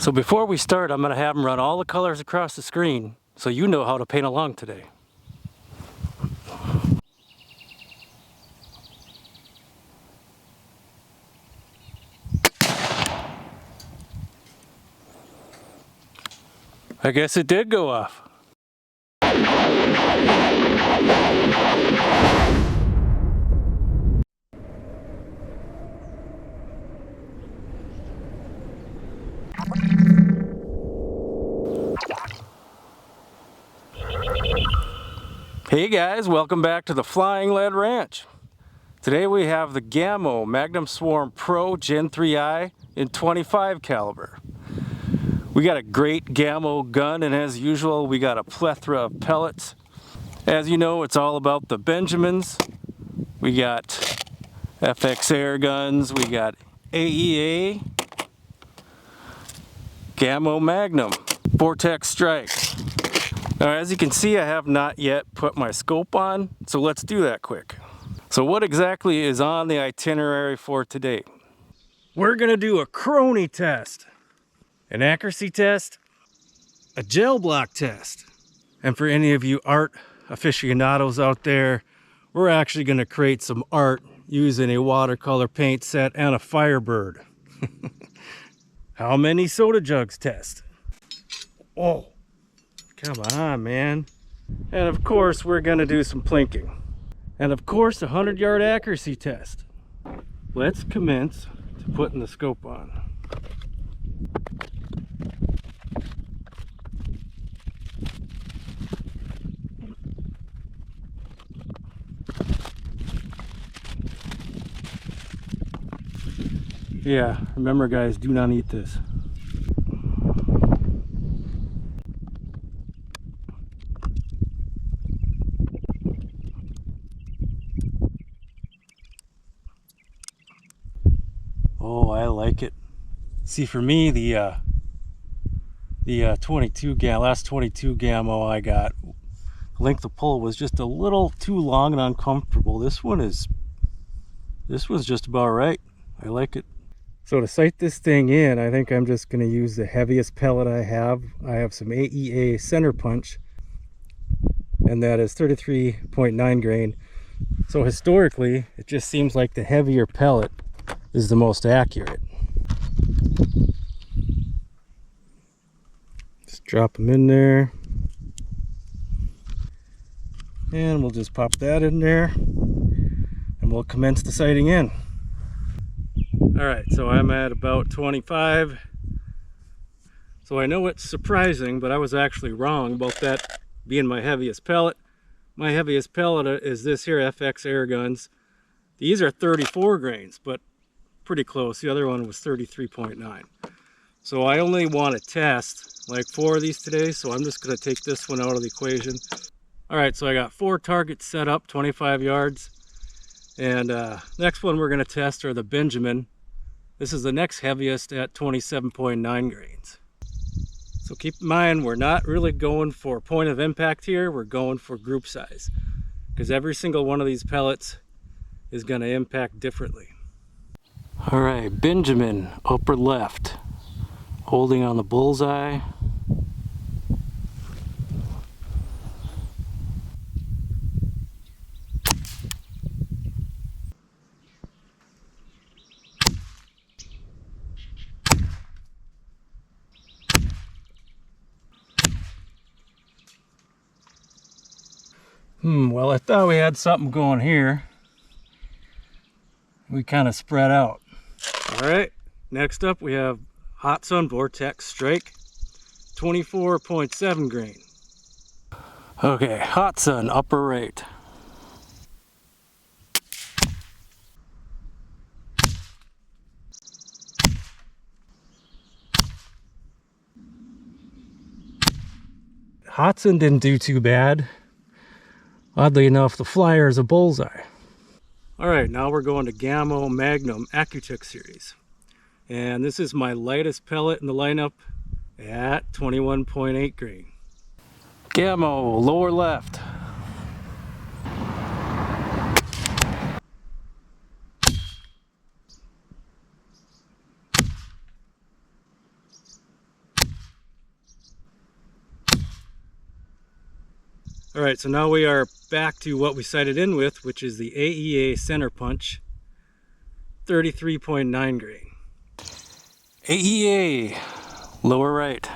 So before we start, I'm going to have them run all the colors across the screen so you know how to paint along today. I guess it did go off. Hey guys, welcome back to the Flying Lead Ranch. Today we have the Gamo Magnum Swarm Pro Gen 3i in 25 caliber. We got a great Gamo gun, and as usual we got a plethora of pellets. As you know, it's all about the Benjamins. We got FX air guns, we got AEA, Gamo Magnum, Vortex Strike. Now as you can see, I have not yet put my scope on, so let's do that quick. So what exactly is on the itinerary for today? We're gonna do a crony test, an accuracy test, a gel block test. And for any of you art aficionados out there, we're actually gonna create some art using a watercolor paint set and a Firebird. How many soda jugs test? Oh. Come on, man. And of course, we're gonna do some plinking. And of course, a 100-yard accuracy test. Let's commence to putting the scope on. Yeah, remember guys, do not eat this. Oh, I like it. See, for me, the 22 last 22 Gamo I got, the length of pull was just a little too long and uncomfortable. This one's just about right. I like it. So to sight this thing in, I think I'm just going to use the heaviest pellet I have. I have some AEA center punch, and that is 33.9 grain. So historically, it just seems like the heavier pellet is the most accurate. Just drop them in there. And we'll just pop that in there. And we'll commence the sighting in. Alright, so I'm at about 25. So I know it's surprising, but I was actually wrong about that being my heaviest pellet. My heaviest pellet is this here FX air guns. These are 34 grains, but pretty close. The other one was 33.9. So I only want to test like 4 of these today, so I'm just going to take this one out of the equation. Alright, so I got 4 targets set up, 25 yards. And next one we're going to test are the Benjamin. This is the next heaviest at 27.9 grains. So keep in mind, we're not really going for point of impact here, we're going for group size. Because every single one of these pellets is going to impact differently. Alright, Benjamin, upper left, holding on the bullseye. Well, I thought we had something going here. We kind of spread out. Alright, next up we have Hot Sun Vortex Strike, 24.7 grain. Okay, Hot Sun, upper right. Hot Sun didn't do too bad. Oddly enough, the flyer is a bullseye. Alright, now we're going to Gamo Magnum Accutech series. And this is my lightest pellet in the lineup at 21.8 grain. Gamo, lower left. Alright, so now we are back to what we sighted in with, which is the AEA Center Punch 33.9 grain. AEA, lower right.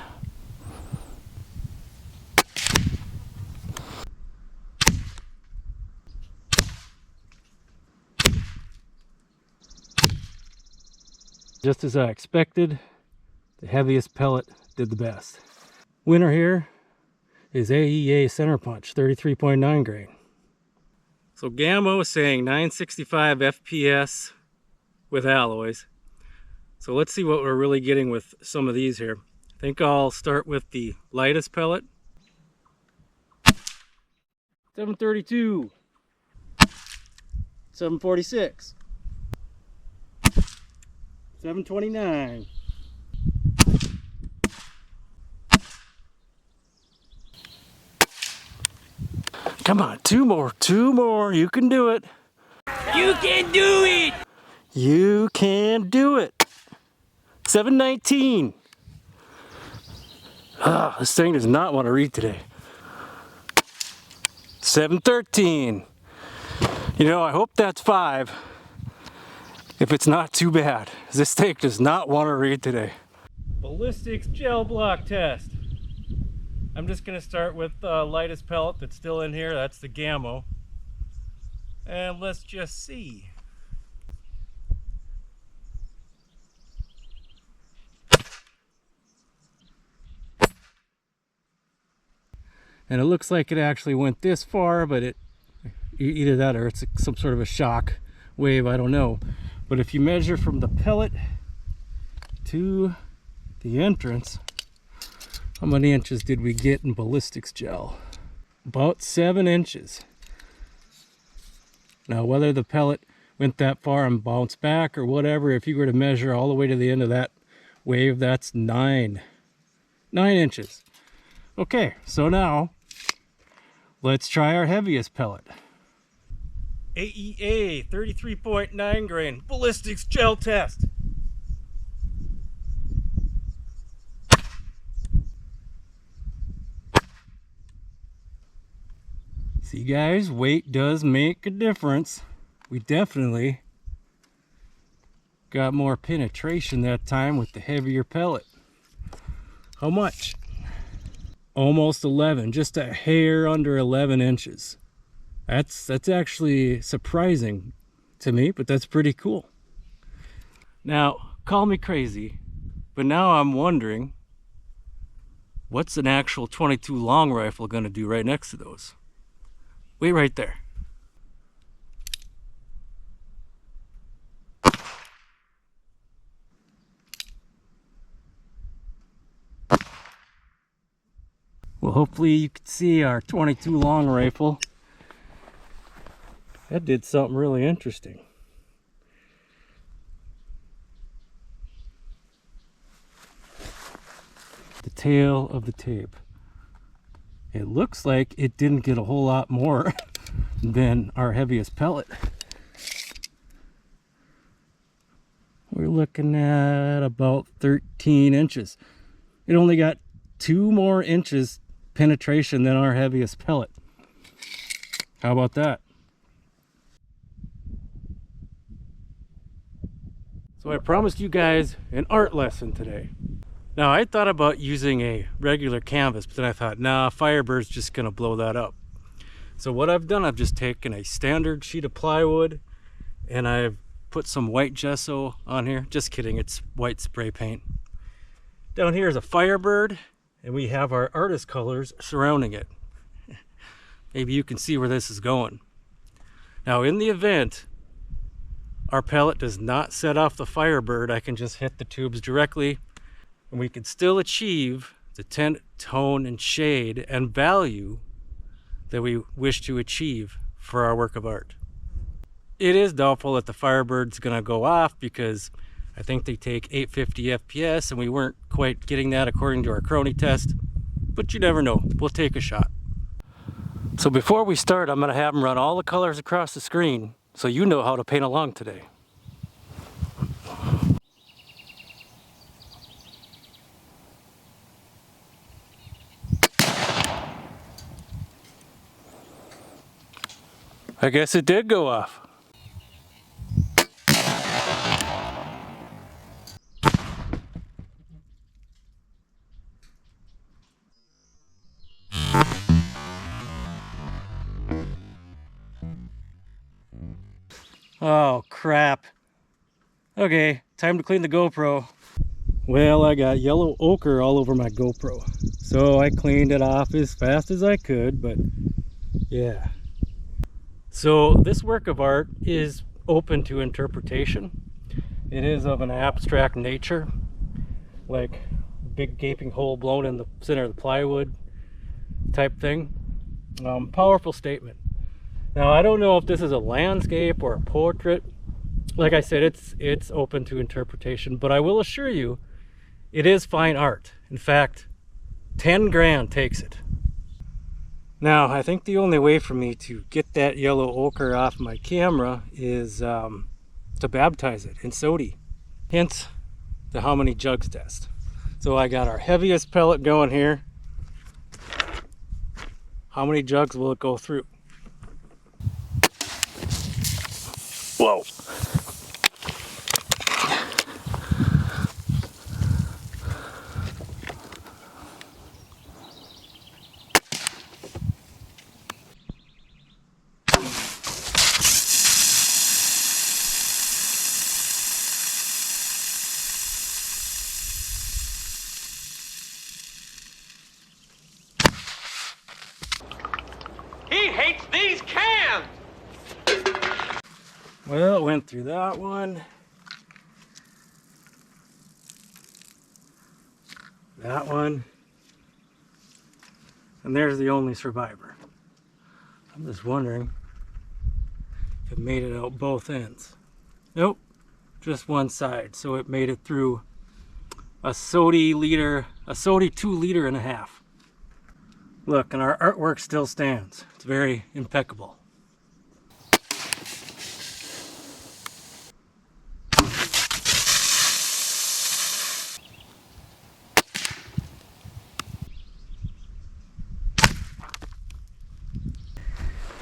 Just as I expected, the heaviest pellet did the best. Winner here is AEA Center Punch 33.9 grain. So Gamo is saying 965 FPS with alloys. So let's see what we're really getting with some of these here. I think I'll start with the lightest pellet. 732, 746, 729. Come on, two more. You can do it. You can do it. You can do it. 719. Ah, this thing does not want to read today. 713. You know, I hope that's 5. If it's not too bad. This thing does not want to read today. Ballistics Gel block test. I'm just going to start with the lightest pellet that's still in here. That's the Gamo. And let's just see. And it looks like it actually went this far, but either that or it's some sort of a shock wave, I don't know. But if you measure from the pellet to the entrance, how many inches did we get in ballistics gel? About 7 inches. Now whether the pellet went that far and bounced back or whatever, if you were to measure all the way to the end of that wave, that's 9 inches. Okay, so now let's try our heaviest pellet. AEA 33.9 grain ballistics gel test. See guys, weight does make a difference. We definitely got more penetration that time with the heavier pellet. How much? Almost 11, just a hair under 11 inches. That's actually surprising to me, but that's pretty cool. Now, call me crazy, but now I'm wondering, what's an actual 22 long rifle going to do right next to those? Wait right there. Well, hopefully you can see our 22 long rifle. That did something really interesting. The tail of the tape. It looks like it didn't get a whole lot more than our heaviest pellet. We're looking at about 13 inches. It only got 2 more inches penetration than our heaviest pellet. How about that? So I promised you guys an art lesson today. Now I thought about using a regular canvas, but then I thought, nah, Firebird's just gonna blow that up. So what I've done, I've just taken a standard sheet of plywood and I've put some white gesso on here. Just kidding, it's white spray paint. Down here is a Firebird and we have our artist colors surrounding it. Maybe you can see where this is going. Now in the event our pellet does not set off the Firebird, I can just hit the tubes directly and we can still achieve the tint, tone, and shade and value that we wish to achieve for our work of art. It is doubtful that the Firebird's gonna go off because I think they take 850 FPS and we weren't quite getting that according to our crony test, but you never know, we'll take a shot. So before we start, I'm gonna have them run all the colors across the screen so you know how to paint along today. I guess it did go off. Oh crap. Okay, time to clean the GoPro. Well, I got yellow ochre all over my GoPro. So I cleaned it off as fast as I could, but yeah. So this work of art is open to interpretation. It is of an abstract nature, like big gaping hole blown in the center of the plywood type thing. Powerful statement. Now I don't know if this is a landscape or a portrait. Like I said, it's open to interpretation, but I will assure you it is fine art. In fact, 10 grand takes it. Now I think the only way for me to get that yellow ochre off my camera is to baptize it in sody. Hence the how many jugs test. So I got our heaviest pellet going here. How many jugs will it go through? Whoa. He hates these cans! Well, it went through that one. That one. And there's the only survivor. I'm just wondering if it made it out both ends. Nope, just one side. So it made it through a sody 2 liter and a half. Look, and our artwork still stands. It's very impeccable.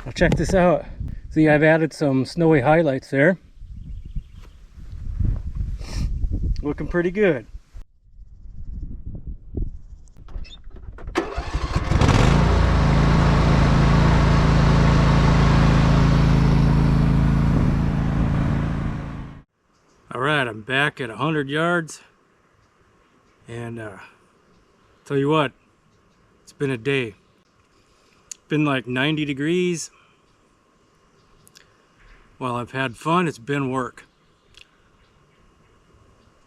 Now check this out. See, I've added some snowy highlights there. Looking pretty good. Alright, I'm back at 100 yards. And tell you what, it's been a day. It's been like 90 degrees. While I've had fun, it's been work.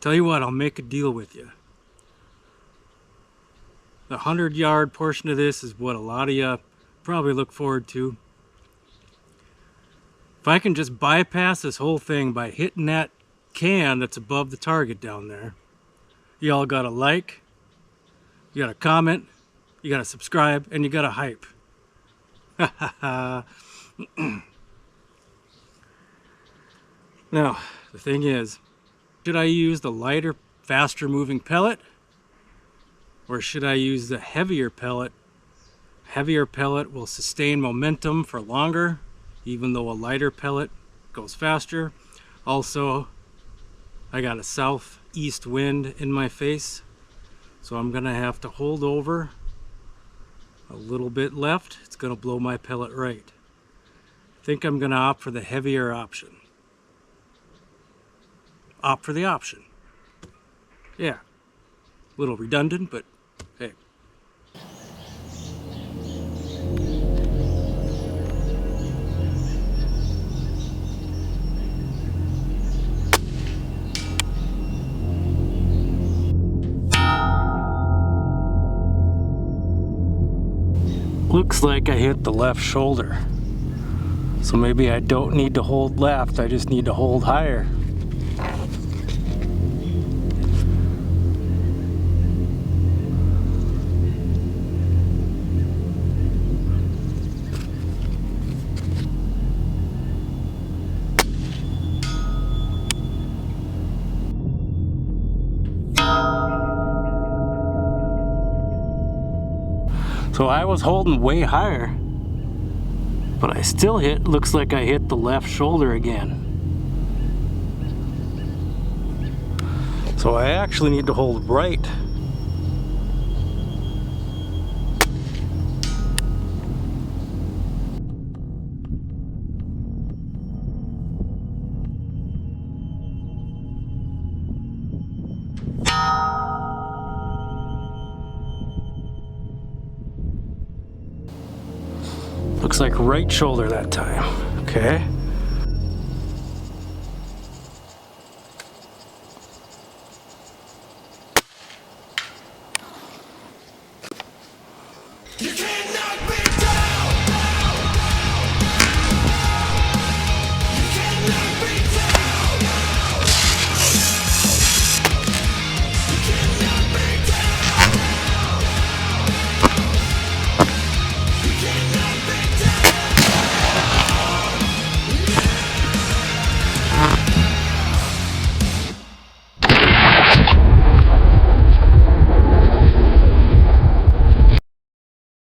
Tell you what, I'll make a deal with you. The 100-yard portion of this is what a lot of you probably look forward to. If I can just bypass this whole thing by hitting that can that's above the target down there, y'all gotta like, you gotta comment, you gotta subscribe, and you gotta hype. Now, the thing is, should I use the lighter, faster moving pellet? Or should I use the heavier pellet? Heavier pellet will sustain momentum for longer, even though a lighter pellet goes faster. Also, I got a southeast wind in my face, so I'm gonna have to hold over a little bit left. It's gonna blow my pellet right. I think I'm gonna opt for the heavier option. Opt for the option. Yeah, a little redundant, but hey. Looks like I hit the left shoulder. So maybe I don't need to hold left, I just need to hold higher. So I was holding way higher. But I still looks like I hit the left shoulder again. So I actually need to hold right. Looks like right shoulder that time. Okay. You cannot